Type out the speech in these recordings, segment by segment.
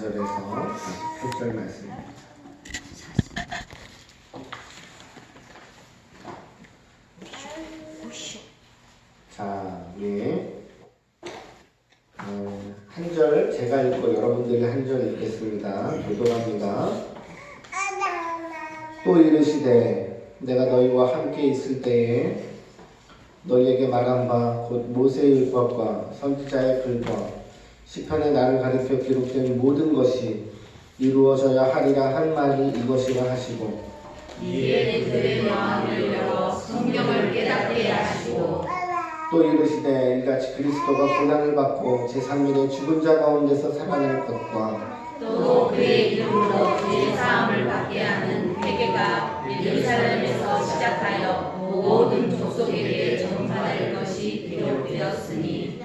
44절에서 48절 말씀입니다. 자, 우리 한 절 제가 읽고 여러분들이 한 절 읽겠습니다. 교독합니다. 또 이르시되 내가 너희와 함께 있을 때에 너희에게 말한 바 곧 모세의 율법과 선지자의 글과 시편에 나를 가리켜 기록된 모든 것이 이루어져야 하리라 한 말이 이것이라 하시고 이에 그들의 마음을 열어 성경을 깨닫게 하시고 또 이르시되 이같이 그리스도가 고난을 받고 제3일에 죽은 자 가운데서 살아날 것과 또 그의 이름으로 죄사함을 받게 하는 회개가 예루살렘에서 시작하여 모든 족속에게 전파될 것이 기록되었으니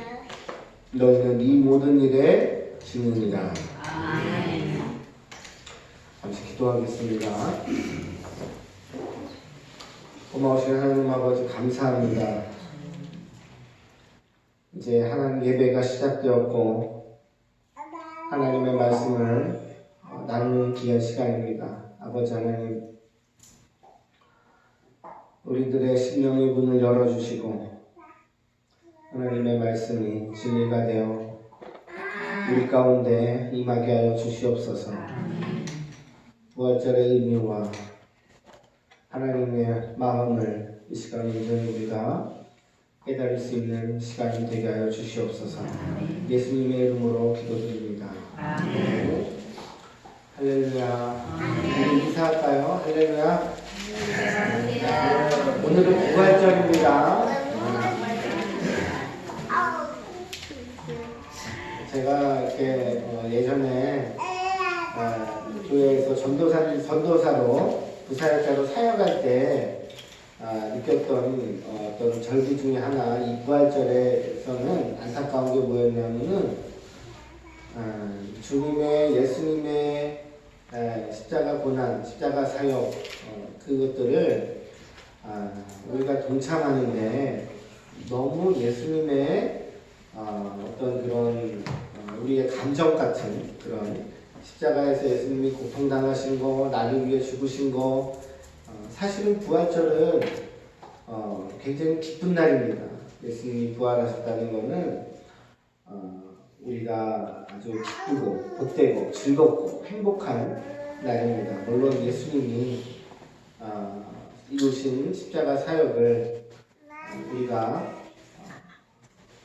너희는 이 모든 일에 증인이라. 아멘. 잠시 기도하겠습니다. 고마우신 하나님 아버지 감사합니다. 이제 하나님 예배가 시작되었고 하나님의 말씀을 나누는 귀한 시간입니다. 아버지 하나님, 우리들의 심령의 문을 열어주시고 하나님의 말씀이 진리가 되어 우리 가운데 임하게 하여 주시옵소서. 부활절의 의미와 하나님의 마음을 이 시간 온전히 우리가 깨달을 수 있는 시간이 되게 하여 주시옵소서. 예수님의 이름으로 기도드립니다. 아멘. 할렐루야. 우리 인사할까요? 할렐루야. 오늘은 부활절입니다. 제가 이렇게 예전에 교회에서 전도사로 부사역자로 사역할 때 느꼈던 어떤 절기 중에 하나, 이 부활절에서는 안타까운 게 뭐였냐면은 주님의 예수님의 십자가 고난, 십자가 사역 그것들을 우리가 동참하는데 너무 예수님의 어떤 그런 우리의 감정 같은 그런 십자가에서 예수님이 고통당하신 거, 나를 위해 죽으신 거, 사실은 부활절은 굉장히 기쁜 날입니다. 예수님이 부활하셨다는 것은 우리가 아주 기쁘고 복되고 즐겁고 행복한 날입니다. 물론 예수님이 이루신 십자가 사역을 우리가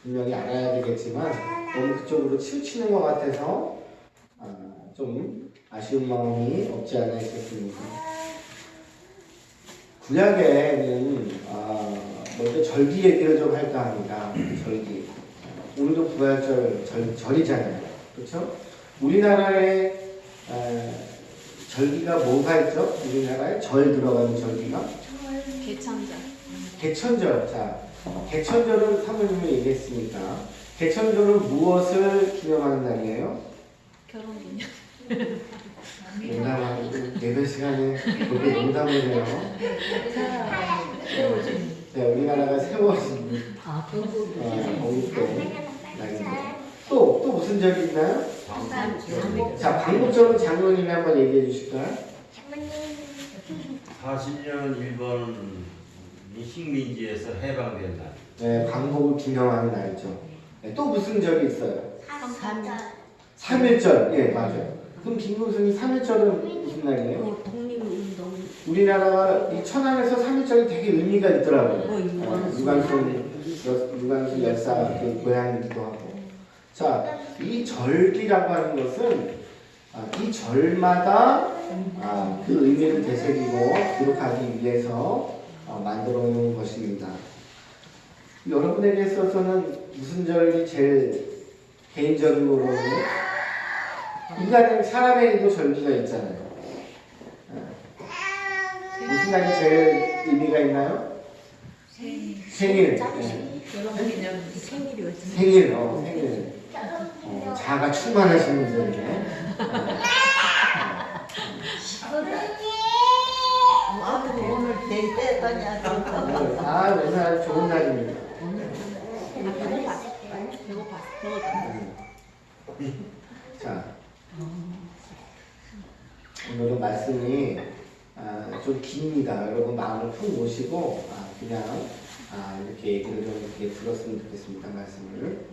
분명히 알아야 되겠지만 너무 그쪽으로 치우치는 것 같아서 좀 아쉬운 마음이 없지 않아 있었습니다. 구약에는 먼저 절기 얘기를 좀 할까 합니다. 절기. 오늘도 부활절 절이잖아요. 그렇죠? 우리나라에 절기가 뭐가 있죠? 우리나라에 절 들어가는 절기가? 개천절. 개천절. 자, 개천절은 사모님이 얘기했으니까 개천절은 무엇을 기념하는 날이에요? 결혼기념. 농담하고 예배 시간에 그렇게 농담을 해요. 네, 우리나라가 세워진 공립대 날인데 또 무슨 절이 있나요? 자, 광복절은 장로님이 한번 얘기해 주실까요? 40년 일본 식민지에서 해방된 날. 네, 광복을 기념하는 날이죠. 네, 또 무슨 절이 있어요? 3.1절. 예, 맞아요. 그럼 김금순이 3.1절은 무슨 날이에요? 독립운동. 우리나라가 이 천안에서 3.1절이 되게 의미가 있더라고요. 유관순 열사 그 고향이기도 하고. 자, 이 절기라고 하는 것은 이 절마다 그 의미를 되새기고 기록하기 위해서 만들어 놓은 것입니다. 여러분에게 있어서는 무슨 절이 제일 개인적으로 인간의 사람에게도 절기가 있잖아요. 무슨 날이 제일 의미가 있나요? 생일. 결혼기념. 생일이었죠. 생일. 자아가 충만하신 분들이네. 오늘 데이트했더냐. 오늘 아주 좋은 날입니다. 배고팠어. 자, 오늘은 말씀이 좀 깁니다. 여러분 마음을 푹 놓으시고 그냥 이렇게 얘기를 좀 이렇게 들었으면 좋겠습니다. 말씀을.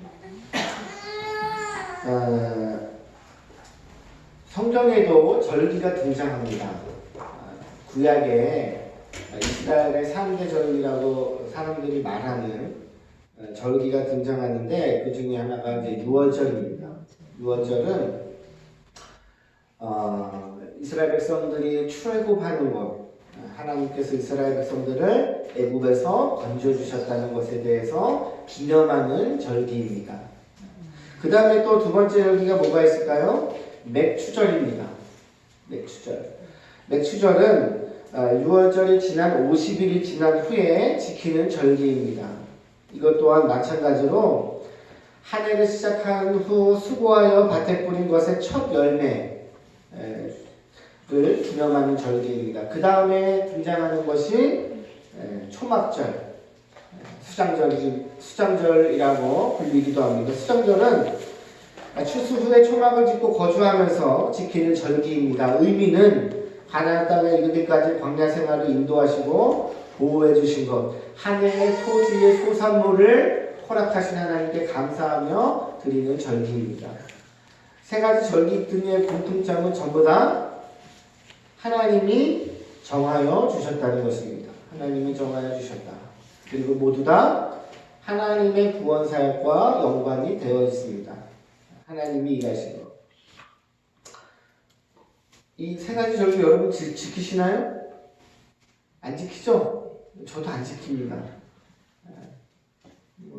성경에도 절기가 등장합니다. 구약에 이스라엘의 3대 절기라고 사람들이 말하는 절기가 등장하는데 그 중에 하나가 이제 유월절입니다. 유월절은 이스라엘 백성들이 출애굽하는 것, 하나님께서 이스라엘 백성들을 애굽에서 건져주셨다는 것에 대해서 기념하는 절기입니다. 그 다음에 또 두 번째 절기가 뭐가 있을까요? 맥추절입니다. 맥추절. 맥추절은 6월절이 지난 50일이 지난 후에 지키는 절기입니다. 이것 또한 마찬가지로 한 해를 시작한 후 수고하여 밭에 뿌린 것의 첫 열매를 기념하는 절기입니다. 그 다음에 등장하는 것이 초막절, 수장절이라고 불리기도 합니다. 수장절은 추수 후에 초막을 짓고 거주하면서 지키는 절기입니다. 의미는 가나안 땅에 이르기까지 광야 생활을 인도하시고 보호해 주신 것, 한 해의 토지의 소산물을 허락하신 하나님께 감사하며 드리는 절기입니다. 세 가지 절기 등의 공통점은 전부 다 하나님이 정하여 주셨다는 것입니다. 하나님이 정하여 주셨다. 그리고 모두 다 하나님의 구원 사역과 연관이 되어 있습니다. 하나님이 일하신 것. 이 세 가지 절기 여러분 지키시나요? 안 지키죠? 저도 안 지킵니다.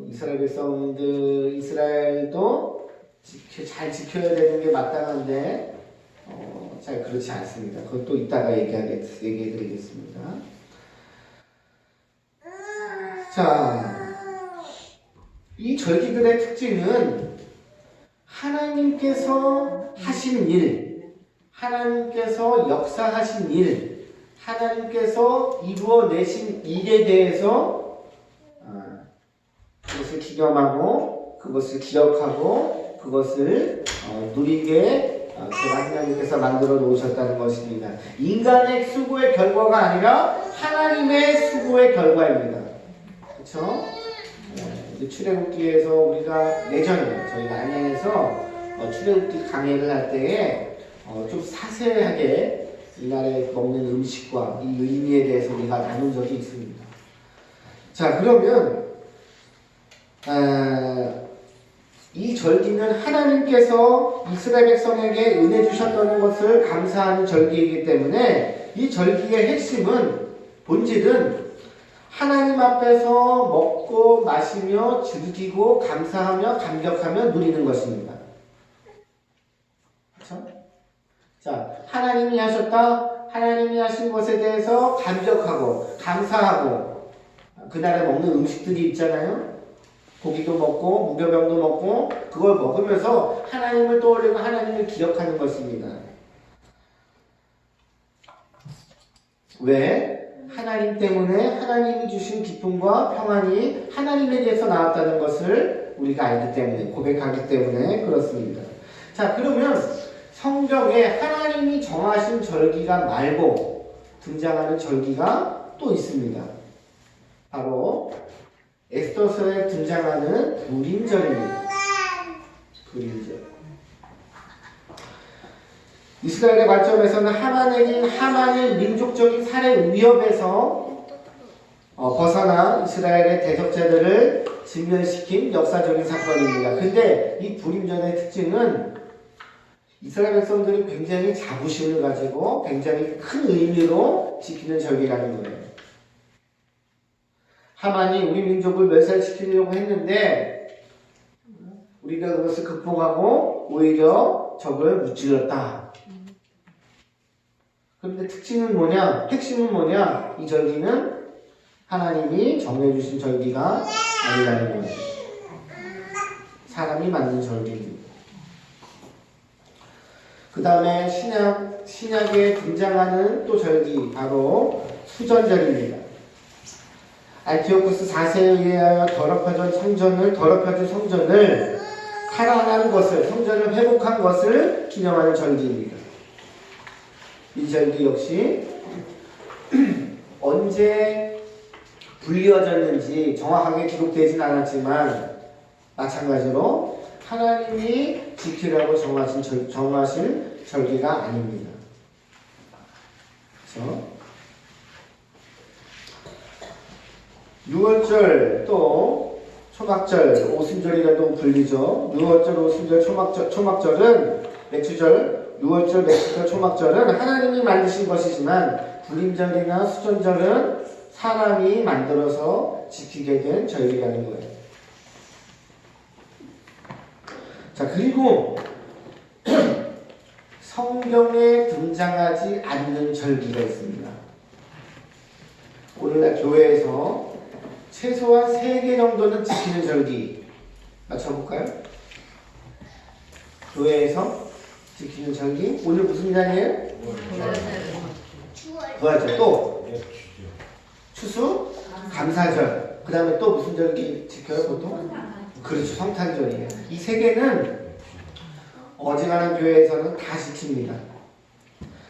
이스라엘 백성들, 이스라엘도 잘 지켜야 되는 게 마땅한데 잘 그렇지 않습니다. 그것도 이따가 얘기해 드리겠습니다. 자, 이 절기들의 특징은 하나님께서 하신 일, 하나님께서 역사하신 일, 하나님께서 이루어내신 일에 대해서 그것을 기념하고 그것을 기억하고 그것을 누리게 하나님께서 만들어 놓으셨다는 것입니다. 인간의 수고의 결과가 아니라 하나님의 수고의 결과입니다. 그렇죠? 출애굽기에서 우리가 예전에 저희가 안양에서 출애굽기 강의를 할 때에 좀 사세하게 이날에 먹는 음식과 이 의미에 대해서 우리가 나눈 적이 있습니다. 자, 그러면 이 절기는 하나님께서 이스라엘 백성에게 은혜 주셨다는 것을 감사하는 절기이기 때문에 이 절기의 핵심은, 본질은 하나님 앞에서 먹고 마시며 즐기고 감사하며 감격하며 누리는 것입니다. 그렇죠? 자, 하나님이 하셨다, 하나님이 하신 것에 대해서 감격하고 감사하고, 그날에 먹는 음식들이 있잖아요. 고기도 먹고 무교병도 먹고 그걸 먹으면서 하나님을 떠올리고 하나님을 기억하는 것입니다. 왜? 하나님 때문에 하나님이 주신 기쁨과 평안이 하나님에 대해서 나왔다는 것을 우리가 알기 때문에, 고백하기 때문에 그렇습니다. 자, 그러면 성경에 하나님이 정하신 절기가 말고 등장하는 절기가 또 있습니다. 바로 에스더서에 등장하는 불임절입니다. 불임절. 이스라엘의 관점에서는 하만의 민족적인 살해 위협에서 벗어나 이스라엘의 대적자들을 진멸시킨 역사적인 사건입니다. 근데 이 불임절의 특징은 이스라엘 백성들이 굉장히 자부심을 가지고 굉장히 큰 의미로 지키는 절기라는 거예요. 하만이 우리 민족을 멸살시키려고 했는데 우리가 그것을 극복하고 오히려 적을 무찔렀다. 그런데 특징은 뭐냐? 핵심은 뭐냐? 이 절기는 하나님이 정해주신 절기가 아니라는 거예요. 사람이 만든 절기입니다. 그 다음에 신약에 등장하는 또 절기, 바로 수전절입니다. 안티오쿠스 4세에 의하여 더럽혀진 성전을 살아난 것을, 성전을 회복한 것을 기념하는 절기입니다. 이 절기 역시 언제 불려졌는지 정확하게 기록되진 않았지만 마찬가지로 하나님이 지키라고 정하신 절기가 아닙니다. 그렇죠? 6월절 또 초막절, 오순절이라도 불리죠. 6월절, 오순절, 초막절은 맥주절, 6월절, 맥주절, 초막절은 하나님이 만드신 것이지만 불임절이나 수전절은 사람이 만들어서 지키게 된 절기라는 거예요. 자, 그리고 성경에 등장하지 않는 절기가 있습니다. 오늘날 교회에서 최소한 3개 정도는 지키는 절기 맞춰볼까요? 교회에서 지키는 절기 오늘 무슨 날이에요? 부활절 또 추수 감사절 그 다음에 또 무슨 절기 지켜요 보통? 그렇죠 성탄절이에요. 이 3개는 어지간한 교회에서는 다 지킵니다.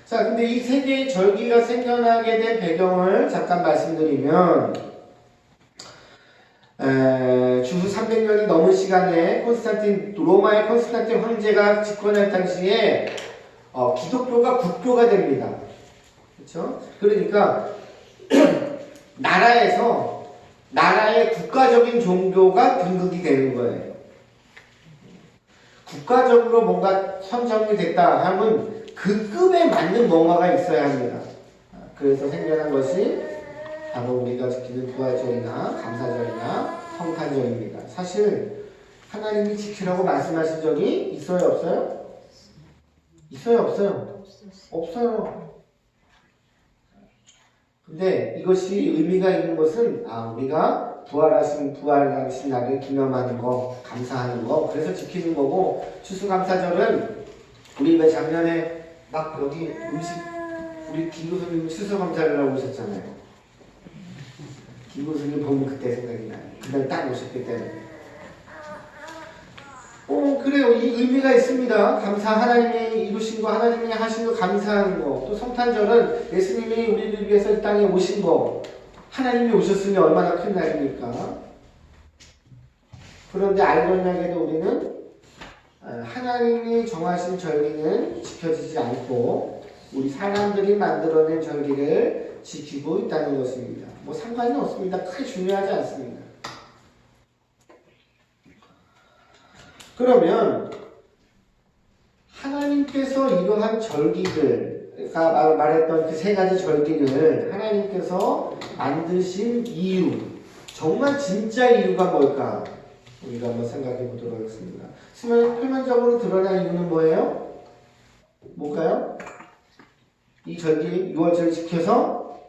자 근데 이 3개의 절기가 생겨나게 된 배경을 잠깐 말씀드리면 주후 300년이 넘은 시간에 로마의 콘스탄틴 황제가 집권할 당시에 기독교가 국교가 됩니다. 그렇죠? 그러니까 나라의 국가적인 종교가 등극이 되는 거예요. 국가적으로 뭔가 선정이 됐다 하면 그 급에 맞는 뭔가가 있어야 합니다. 그래서 생겨난 것이 바로 우리가 지키는 부활절이나 감사절이나 성탄절입니다. 사실 하나님이 지키라고 말씀하신 적이 있어요? 없어요? 있어요? 없어요? 없어요. 근데 이것이 의미가 있는 것은 우리가 부활하신 날을 기념하는 거, 감사하는 거, 그래서 지키는 거고 추수감사절은 우리 왜 작년에 막 여기 우리 김 교수님 추수감사를 하고 오셨잖아요. 김 교수님 보면 그때 생각이 나요. 그날 딱 오셨기 때문에. 그래요. 이 의미가 있습니다. 하나님이 이루신 거, 하나님이 하신 거 감사하는 거. 또 성탄절은 예수님이 우리를 위해서 이 땅에 오신 거. 하나님이 오셨으니 얼마나 큰 날입니까? 그런데 아이러니하게도 우리는 하나님이 정하신 절기는 지켜지지 않고 우리 사람들이 만들어낸 절기를 지키고 있다는 것입니다. 뭐 상관은 없습니다. 크게 중요하지 않습니다. 그러면 하나님께서 이러한 절기들, 아까 말했던 그 3가지 절기를 하나님께서 만드신 이유, 정말 진짜 이유가 뭘까? 우리가 한번 생각해 보도록 하겠습니다. 표면적으로 드러난 이유는 뭐예요? 뭘까요? 이 절기, 6월절 지켜서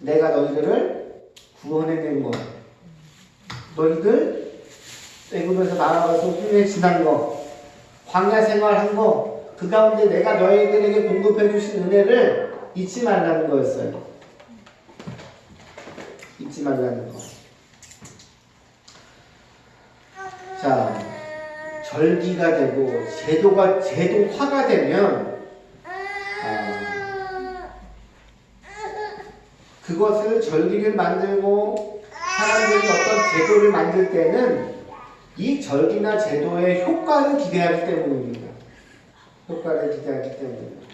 내가 너희들을 구원해낸 거. 너희들 애굽에서 나아가서 홍해 지난 거, 광야 생활한 거, 그 가운데 내가 너희들에게 공급해 주신 은혜를 잊지 말라는 거였어요. 잊지 말라는 거. 자, 절기가 되고 제도화가 되면 그것을 절기를 만들고 사람들이 어떤 제도를 만들 때는 이 절기나 제도의 효과를 기대하기 때문입니다. 효과를 기대하기 때문입니다.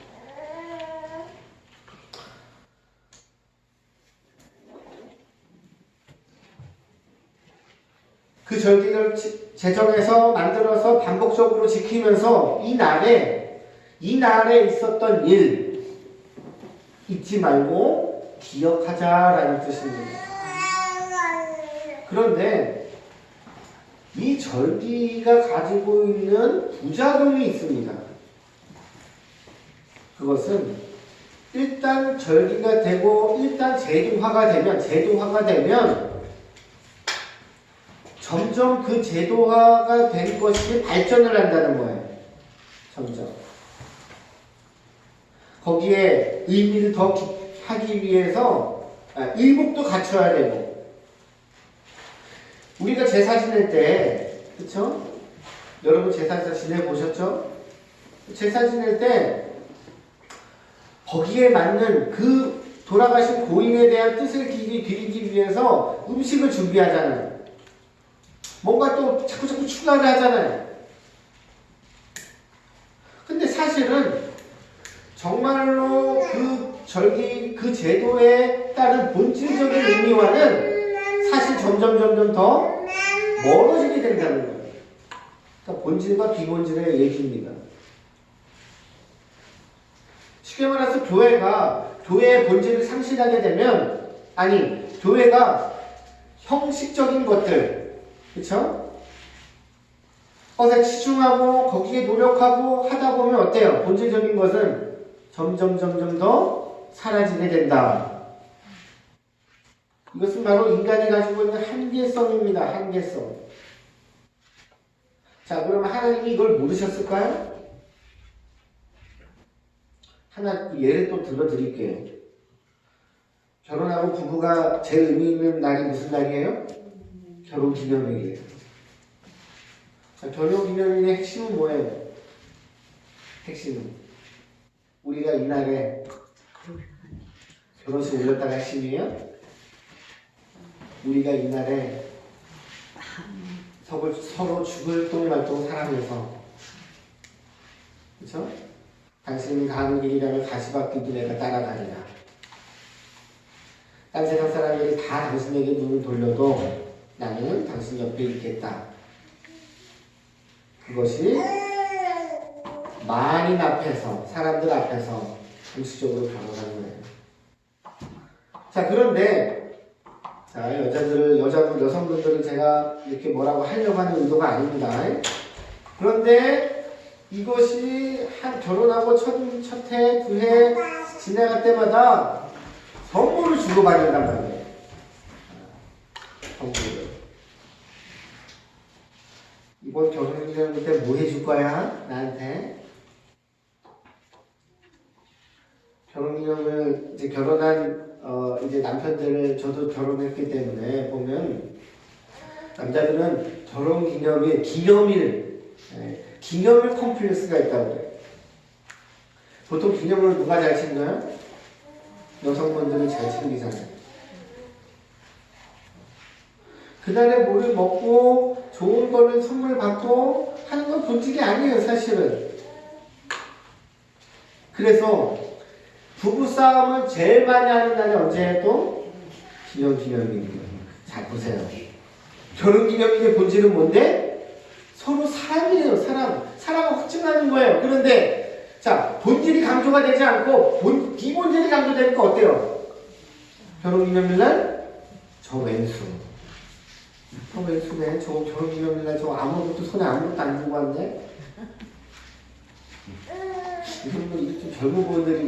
그 절기를 제정해서 만들어서 반복적으로 지키면서 이 날에 있었던 일 잊지 말고 기억하자라는 뜻입니다. 그런데 이 절기가 가지고 있는 부작용이 있습니다. 그것은 일단 절기가 되고 일단 제도화가 되면 점점 그 제도화가 된 것이 발전을 한다는 거예요. 점점. 거기에 의미를 더 하기 위해서 일복도 갖춰야 되고 우리가 제사 지낼 때 그쵸? 여러분 제사 지내보셨죠? 제사 지낼 때 거기에 맞는 그 돌아가신 고인에 대한 뜻을 드리기 위해서 음식을 준비하잖아요. 뭔가 또 자꾸 추가를 하잖아요. 근데 사실은 정말로 그 절기, 그 제도에 따른 본질적인 의미와는 사실 점점 더 멀어지게 된다는 거예요. 그러니까 본질과 비본질의 얘기입니다. 쉽게 말해서 교회의 본질을 상실하게 되면, 아니, 교회가 형식적인 것들, 그쵸? 것에 치중하고 거기에 노력하고 하다 보면 어때요? 본질적인 것은 점점 더 사라지게 된다. 이것은 바로 인간이 가지고 있는 한계성입니다. 한계성. 자, 그러면 하나님이 이걸 모르셨을까요? 하나 예를 또 들어드릴게요. 결혼하고 부부가 제일 의미 있는 날이 무슨 날이에요? 결혼기념일이에요. 자, 결혼기념일의 핵심은 뭐예요? 핵심은 우리가 이날에 결혼식 올렸다가 핵심이에요? 우리가 이날에 서로 죽을 똥말똥 사랑해서, 그쵸? 당신이 가는 길이라면 가시밭길도 내가 따라가리라. 딴 세상 사람들이 다 당신에게 눈을 돌려도 나는 당신 옆에 있겠다. 그것이 만인 앞에서, 사람들 앞에서 공식적으로 결혼하는 거예요. 자, 그런데 자, 여성분들은 제가 이렇게 뭐라고 하려고 하는 의도가 아닙니다. 그런데 이것이 결혼하고 첫 해, 두 해 지나갈 때마다 선물을 주고받는단 말이에요. 선물을. 이번 결혼기념일 때 뭐 해줄 거야? 나한테? 결혼기념일, 이제 결혼한 이제 남편들을, 저도 결혼했기 때문에 보면 남자들은 결혼기념일, 기념일 컴플렉스가 있다고 그래요. 보통 기념일을 누가 잘 챙겨요? 여성분들이 잘 챙기잖아요. 그날에 뭐를 먹고 좋은 거를 선물 받고 하는 건 본질이 아니에요, 사실은. 그래서 부부싸움을 제일 많이 하는 날이 언제예요? 또? 기념일이에요. 잘 보세요. 결혼기념일의 본질은 뭔데? 서로 사람이에요. 사랑을 확증하는 거예요. 그런데 자, 본질이 강조가 되지 않고 비본질이 강조되니까 어때요? 결혼기념일날 저 왼수네. 저 결혼기념일날 저 아무것도 손에 아무것도 안 들고 왔네. 이런 좀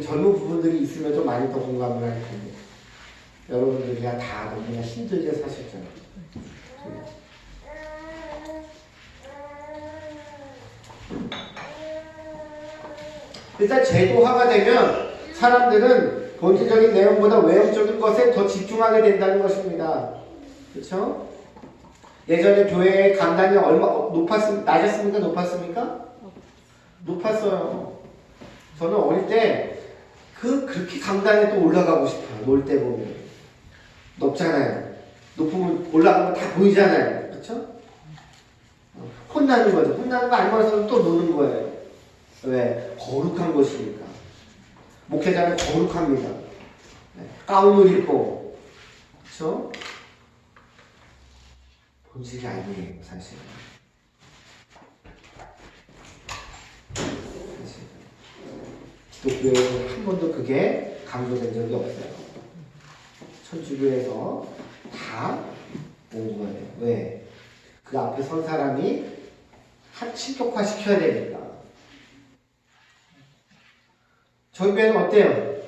젊은 부분들이 있으면 좀 많이 더 공감을 할 텐데, 여러분들이야 다 너무나 힘들게 사셨잖아요. 일단 제도화가 되면 사람들은 본질적인 내용보다 외형적인 것에 더 집중하게 된다는 것입니다. 그렇죠? 예전에 교회의 강단이 낮았습니까? 높았습니까? 높았어요. 저는 어릴 때 그렇게 강단에 또 올라가고 싶어요. 놀 때 보면 높잖아요. 높으면 올라가면 다 보이잖아요. 그렇죠? 혼나는 거죠. 혼나는 거 알면서도 또 노는 거예요. 왜? 거룩한 것이니까. 목회자는 거룩합니다. 가운을 입고, 그렇죠? 본질이 아니에요, 사실. 기독교에서는 한 번도 그게 강조된 적이 없어요. 천주교에서 다 온 거예요. 왜? 그 앞에 선 사람이 신격화 시켜야 되니까. 저희 교회는 어때요?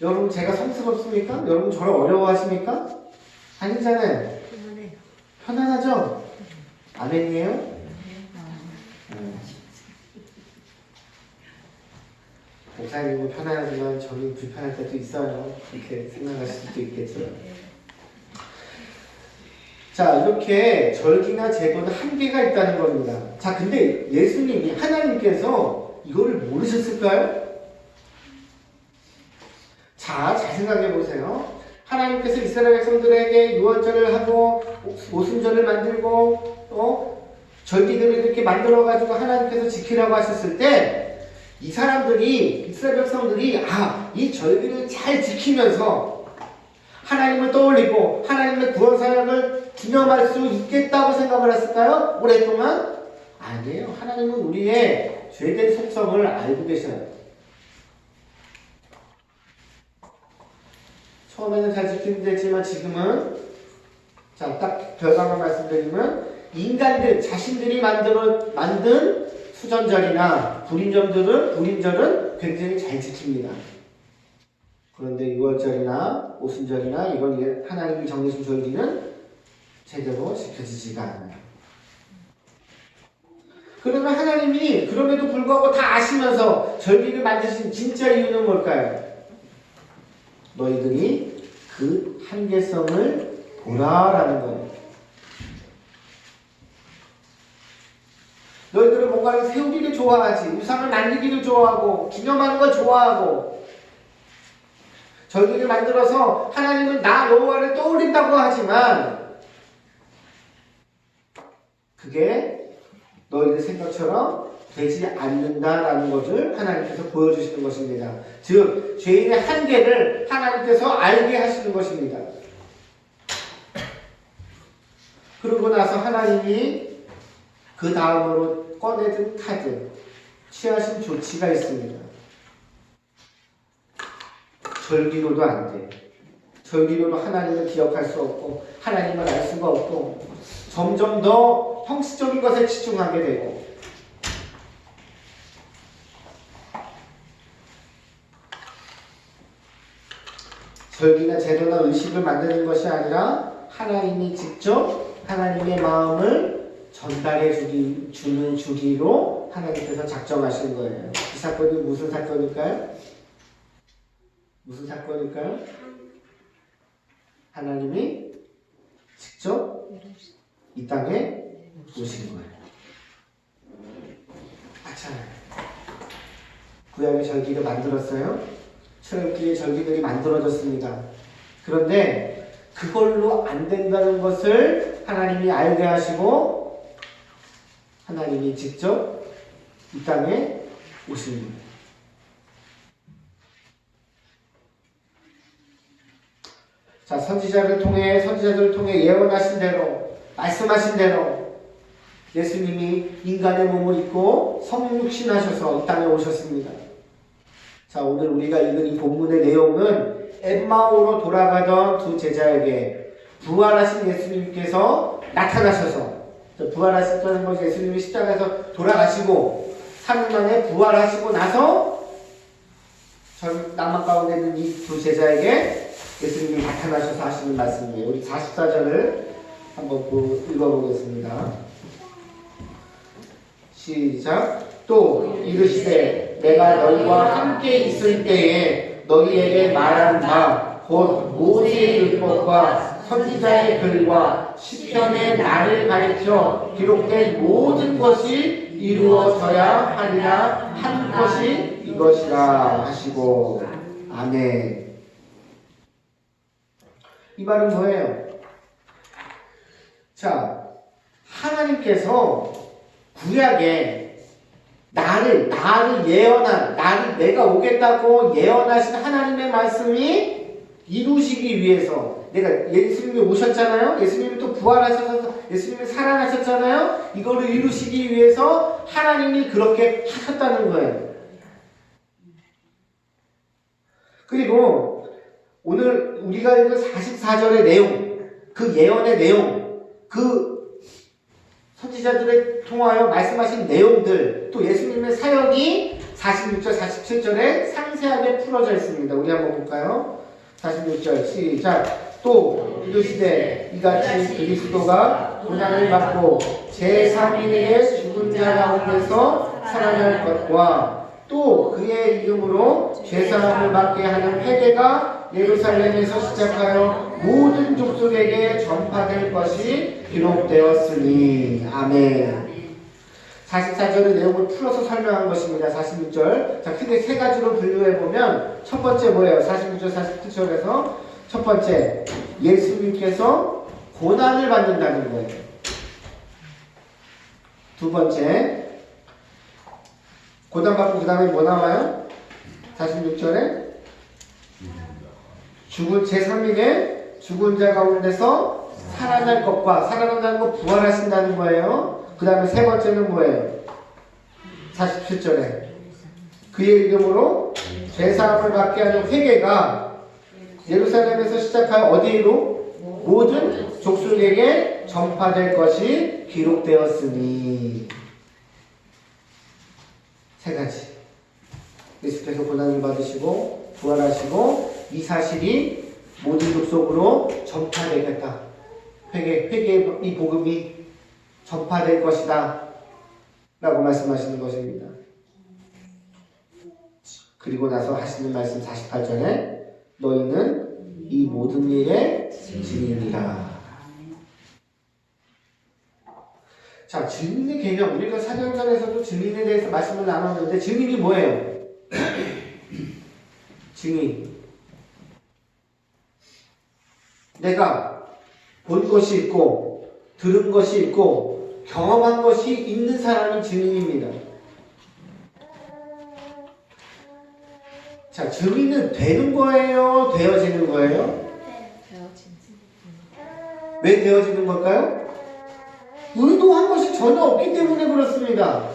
여러분 제가 성스럽습니까? 여러분 저를 어려워하십니까? 아니잖아요. 편안하죠? 아멘이에요? 목사님은 편안하지만 저는 불편할 때도 있어요. 이렇게 생각하실 수도 있겠죠. 자, 이렇게 절기나 제도는 한계가 있다는 겁니다. 자, 근데 예수님이, 하나님께서 이거를 모르셨을까요? 자, 잘 생각해 보세요. 하나님께서 이스라엘 백성들에게 유월절을 하고 오순절을 만들고 절기들을 이렇게 만들어가지고 하나님께서 지키라고 하셨을 때 이 사람들이, 이스라엘 백성들이 이 절기를 잘 지키면서 하나님을 떠올리고 하나님의 구원 사역을 기념할 수 있겠다고 생각을 했을까요? 오랫동안? 아니에요. 하나님은 우리의 죄된 속성을 알고 계셔요. 처음에는 잘 지키면 됐지만 지금은, 자, 딱 결과만 말씀드리면 인간들 자신들이 만든 수전절이나 불임절은 굉장히 잘 지킵니다. 그런데 유월절이나 오순절이나 이건 하나님이 정해준 절기는 제대로 지켜지지가 않아요. 그러면 하나님이 그럼에도 불구하고 다 아시면서 절기를 만드신 진짜 이유는 뭘까요? 너희들이 그 한계성을 보라라는 거예요. 너희들은 뭔가를 세우기를 좋아하지, 우상을 만들기를 좋아하고, 기념하는 걸 좋아하고, 절기를 만들어서 하나님은 나 여호와를 떠올린다고 하지만 그게 너희들 생각처럼 되지 않는다라는 것을 하나님께서 보여주시는 것입니다. 즉, 죄인의 한계를 하나님께서 알게 하시는 것입니다. 그러고 나서 하나님이 그 다음으로 꺼내든 카드, 취하신 조치가 있습니다. 절기로도 안 돼. 절기로도 하나님을 기억할 수 없고 하나님을 알 수가 없고 점점 더 형식적인 것에 치중하게 되고 절기나 제도나 의식을 만드는 것이 아니라 하나님이 직접 하나님의 마음을 전달해 주는 주기로 하나님께서 작정하신 거예요. 이 사건이 무슨 사건일까요? 무슨 사건일까요? 하나님이 직접 이 땅에 오신 거예요. 맞잖아요. 구약의 절기를 만들었어요. 출애굽기의 절기들이 만들어졌습니다. 그런데 그걸로 안 된다는 것을 하나님이 알게 하시고 하나님이 직접 이 땅에 오신 거예요. 자, 선지자들을 통해 예언하신 대로, 말씀하신 대로 예수님이 인간의 몸을 입고 성육신하셔서 이 땅에 오셨습니다. 자, 오늘 우리가 읽은 이 본문의 내용은 엠마오로 돌아가던 두 제자에게 부활하신 예수님께서 나타나셔서, 부활하셨다는 것이 예수님이 십자가에서 돌아가시고 3일 만에 부활하시고 나서 남한 가운데 있는 이 두 제자에게 예수님이 나타나셔서 하시는 말씀이에요. 우리 44절을 한번 읽어보겠습니다. 시작. 또 이르시되 내가 너희와 함께 있을 때에 너희에게 말한 바 곧 모세의 율법과 선지자의 글과 시편의 나를 가리켜 기록된 모든 것이 이루어져야 하리라 한 것이 이것이라 하시고. 아멘. 이 말은 뭐예요? 자, 하나님께서 구약에 나를 예언한, 내가 오겠다고 예언하신 하나님의 말씀이 이루시기 위해서, 예수님이 오셨잖아요? 예수님이 또 부활하셔서, 예수님이 살아나셨잖아요? 이거를 이루시기 위해서 하나님이 그렇게 하셨다는 거예요. 그리고 오늘 우리가 읽은 44절의 내용, 그 예언의 내용, 그 선지자들을 통하여 말씀하신 내용들, 또 예수님의 사역이 46절, 47절에 상세하게 풀어져 있습니다. 우리 한번 볼까요? 46절 시작. 또 이르시되 이같이 그리스도가 고난을 받고 제3일에 죽은 자 가운데서 살아날 것과 또 그의 이름으로 죄사함을 받게 하는 회개가 예루살렘에서 시작하여 모든 족속에게 전파될 것이 기록되었으니. 아멘. 44절의 내용을 풀어서 설명한 것입니다. 46절. 자, 크게 세 가지로 분류해보면, 첫 번째 뭐예요? 46절, 47절에서 첫 번째, 예수님께서 고난을 받는다는 거예요. 두 번째, 고난받고 그 다음에 뭐 나와요? 46절에 죽은 제3일에 죽은 자 가운데서 살아날 것과, 살아난다는 거 부활하신다는 거예요. 그 다음에 세 번째는 뭐예요? 47절에 그의 이름으로 죄사함을 받게 하는 회개가 예루살렘에서 시작하여 어디로? 모든 족속에게 전파될 것이 기록되었으니. 세 가지. 예수께서 고난을 받으시고 부활하시고 이 사실이 모든 족속으로 전파되겠다. 회개의 이 복음이 전파될 것이다 라고 말씀하시는 것입니다. 그리고 나서 하시는 말씀 48절에 너희는 이 모든 일의 증인이라. 자, 증인의 개념, 우리가 사도행전에서도 증인에 대해서 말씀을 나눴는데 증인이 뭐예요? 증인. 내가 본 것이 있고 들은 것이 있고 경험한 것이 있는 사람이 증인입니다. 자, 증인은 되는 거예요? 되어지는 거예요? 왜 되어지는 걸까요? 의도한 것이 전혀 없기 때문에 그렇습니다.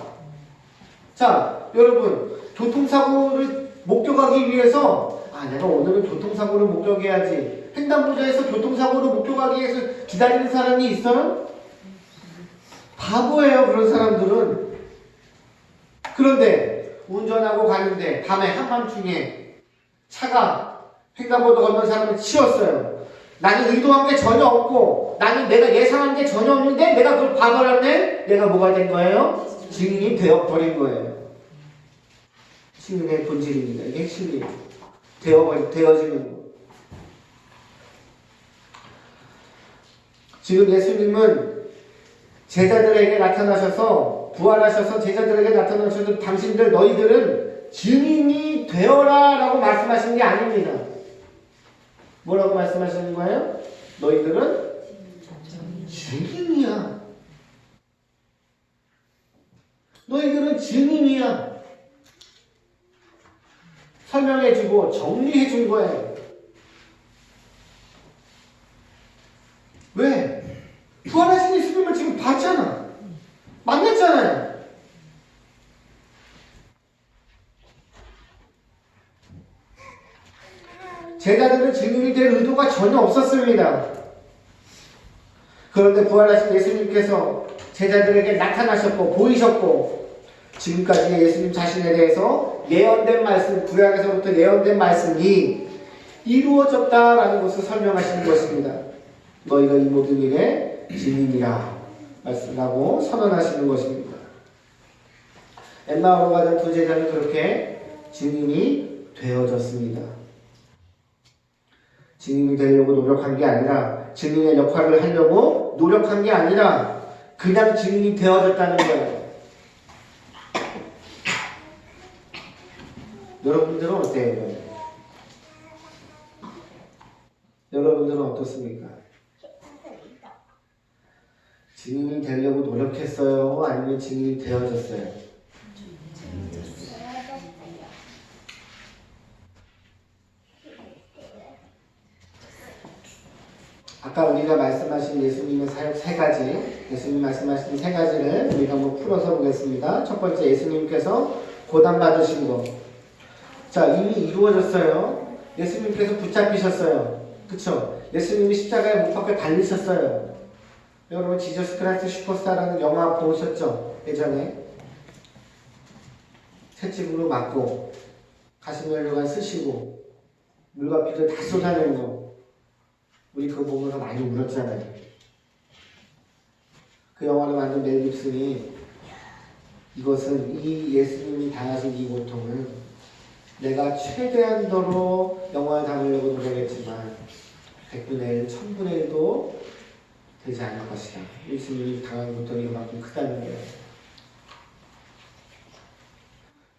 자, 여러분, 교통사고를 목격하기 위해서 내가 오늘은 교통사고를 목격해야지. 횡단보도에서 교통사고를 목격하기 위해서 기다리는 사람이 있어요? 바보예요, 그런 사람들은. 그런데 운전하고 가는데 밤에 한밤중에 차가 횡단보도 건넌 사람을 치웠어요. 나는 의도한 게 전혀 없고 나는 내가 예상한 게 전혀 없는데 내가 그걸 봐버렸네? 내가 뭐가 된 거예요? 증인이 되어버린 거예요. 증인의 본질입니다. 이게 핵심이에요. 되어지는 거. 지금 예수님은 제자들에게 나타나셔서 부활하셔서 제자들에게 나타나셔서 당신들 너희들은 증인이 되어라 라고 말씀하시는 게 아닙니다. 뭐라고 말씀하시는 거예요? 너희들은 증인이야. 너희들은 증인이야. 설명해주고 정리해준 거예요. 왜? 부활하신 예수님을 지금 봤잖아. 만났잖아요. 제자들은 증인이 될 의도가 전혀 없었습니다. 그런데 부활하신 예수님께서 제자들에게 나타나셨고 보이셨고 지금까지 예수님 자신에 대해서 예언된 말씀, 구약에서부터 예언된 말씀이 이루어졌다라는 것을 설명하시는 것입니다. 너희가 이 모든 일의 증인이라 말씀하고 선언하시는 것입니다. 엠마오로 가던 두 제자는 그렇게 증인이 되어졌습니다. 증인이 되려고 노력한 게 아니라 증인의 역할을 하려고 노력한 게 아니라 그냥 증인이 되어졌다는 거예요. 여러분들은 어때요? 여러분들은 어떻습니까? 증인이 되려고 노력했어요? 아니면 증인이 되어졌어요? 아까 우리가 말씀하신 예수님의 사역 세 가지, 예수님 말씀하신 세 가지를 우리가 한번 풀어서 보겠습니다. 첫 번째, 예수님께서 고난받으신 거. 자, 이미 이루어졌어요. 예수님께서 붙잡히셨어요. 그쵸? 예수님이 십자가에 못 박혀 달리셨어요. 여러분, 지저스 크라이스트 슈퍼스타라는 영화 보셨죠? 예전에. 채찍으로 맞고, 가시면류관 쓰시고, 물과 피를 다 쏟아내는 거. 우리 그거 보면서 많이 울었잖아요. 그 영화를 만든 멜 깁슨이 이것은 이 예수님이 당하신 이 고통은 내가 최대한도로 영화에 담으려고 노력했지만 100분의 1, 1000분의 1도 되지 않을 것이다. 예수님이 당한 고통이 그만큼 크다는 거예요.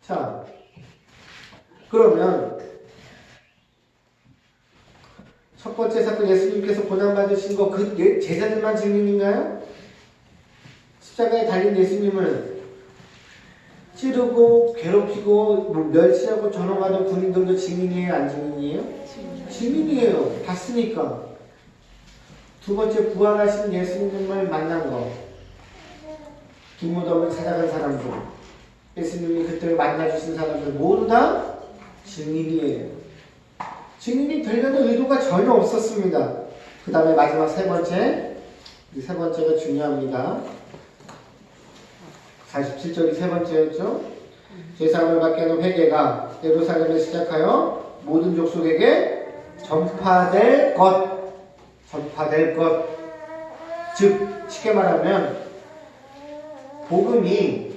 자, 그러면 첫 번째 사건 예수님께서 고난받으신 거 그 제자들만 증인인가요? 십자가에 달린 예수님을 찌르고 괴롭히고 멸시하고 전홍하던 군인들도 증인이에요? 안 증인이에요? 증인이에요. 봤으니까. 두 번째 부활하신 예수님을 만난 거. 빈무덤을 찾아간 사람들. 예수님이 그때 만나주신 사람들 모두 다 증인이에요. 증인이 되려는 의도가 전혀 없었습니다. 그 다음에 마지막 세 번째. 이 세 번째가 중요합니다. 47절이 세 번째였죠. 죄사함을 받게 하는 회개가 예루살렘에 시작하여 모든 족속에게 전파될 것. 전파될 것. 즉 쉽게 말하면 복음이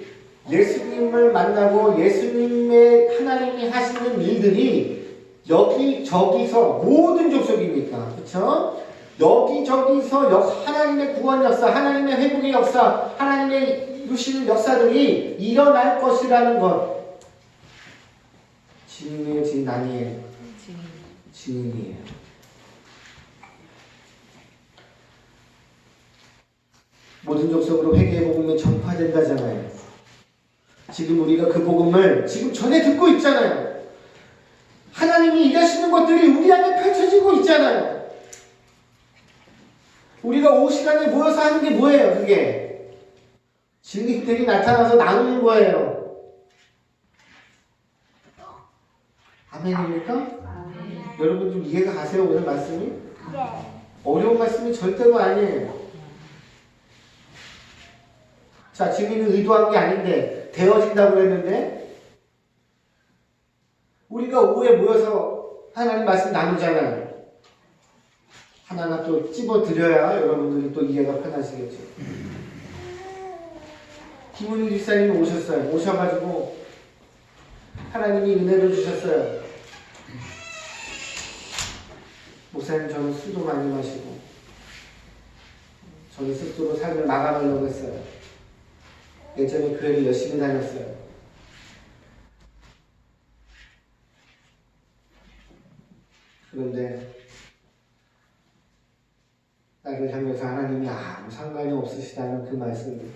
예수님을 만나고 예수님의 하나님이 하시는 일들이 여기저기서 모든 족속이니까 그렇죠? 여기저기서 하나님의 구원 역사, 하나님의 회복의 역사, 하나님의 이루시는 역사들이 일어날 것이라는 것. 증인이에요, 증인 아니에요? 증인이에요. 모든 족속으로 회개의 복음이 전파된다잖아요. 지금 우리가 그 복음을 지금 전에 듣고 있잖아요. 하나님이 일하시는 것들이 우리 안에 펼쳐지고 있잖아요. 우리가 오후 시간에 모여서 하는 게 뭐예요? 그게 증인들이 나타나서 나누는 거예요. 아멘입니까? 아멘. 여러분 좀 이해가 가세요? 오늘 말씀이? 네. 어려운 말씀이 절대로 아니에요. 자, 증인은 의도한 게 아닌데 되어진다고 했는데 우리가 오후에 모여서 하나님 말씀 나누잖아요. 하나하나 또 찝어드려야 여러분들이 또 이해가 편하시겠죠. 김은희 집사님이 오셨어요. 오셔가지고 하나님이 은혜를 주셨어요. 목사님 저는 술도 많이 마시고 저는 스스로 삶을 마감하려고 했어요. 예전에 교회를 열심히 다녔어요. 그런데 나를 향해서 하나님이 아무 상관이 없으시다는 그 말씀을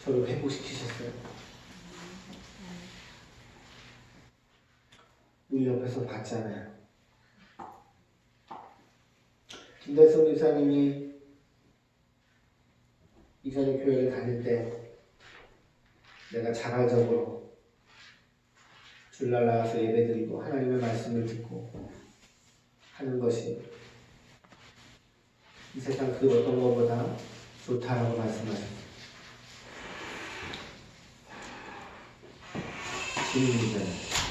저를 회복시키셨어요. 우리 옆에서 봤잖아요. 김달성 집사님이 이전에 교회를 다닐 때 내가 자발적으로 주일날 나가서 예배드리고 하나님의 말씀을 듣고 하는 것이 이 세상 그 어떤 것보다 좋다라고 말씀하셨어요. 주님이잖아요.